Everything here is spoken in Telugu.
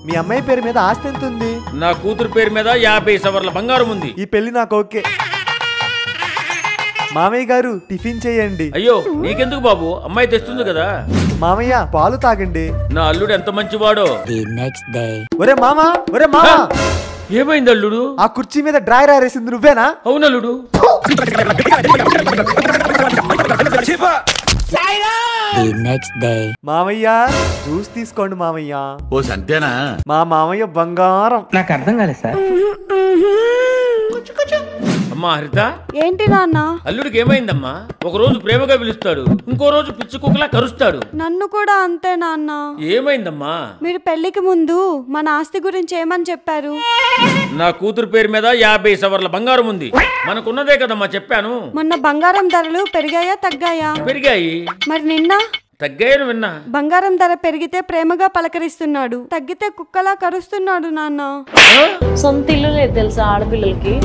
మీ అమ్మాయి పేరు మీద ఆస్తి ఎంత ఉంది? నా కూతురు పేరు మీద 50 సవర్ల బంగారం ఉంది. ఈ పెళ్లి నాకు ఓకే. మామయ్య గారు టిఫిన్ చేయండి. అయ్యో నీకెందుకు బాబు, అమ్మాయి తెస్తుంది కదా. మామయ్య పాలు తాగండి. నా అల్లుడు ఎంత మంచివాడో. ఒరే మామా, ఒరే మామా, ఏమైంది అల్లుడు? ఆ కుర్చీ మీద డ్రాయర్ ఆరేసింది నువ్వేనా? అవును అల్లుడు. మామయ్య జ్యూస్ తీసుకోండి మామయ్య. ఓ సంతేనా? మా మామయ్య బంగారం. నాకు అర్థం కాలేదు సార్. అమ్మా హరిత, ఏంటి నాన్న? అల్లుడికి ఏమైందమ్మా? ఒక రోజు ప్రేమగా పిలుస్తాడు, ఇంకో రోజు పిచ్చి కుక్కలా కరుస్తాడు. నన్ను కూడా అంతే నాన్న. ఏమైందమ్మా? మీరు పెళ్లికి ముందు మన ఆస్తి గురించి ఏమని చెప్పారు? నా కూతురు పేరు మీద 50 సవర్ల బంగారం ఉంది. మనకున్నదే కదమ్మా చెప్పాను. మొన్న బంగారం ధరలు పెరిగాయా తగ్గాయా? పెరిగాయి. మరి నిన్న తగ్గాయని విన్నా. బంగారం ధర పెరిగితే ప్రేమగా పలకరిస్తున్నాడు, తగ్గితే కుక్కలా కరుస్తున్నాడు నాన్న. సొంత ఇల్లు లేదు తెలుసా ఆడపిల్లలకి.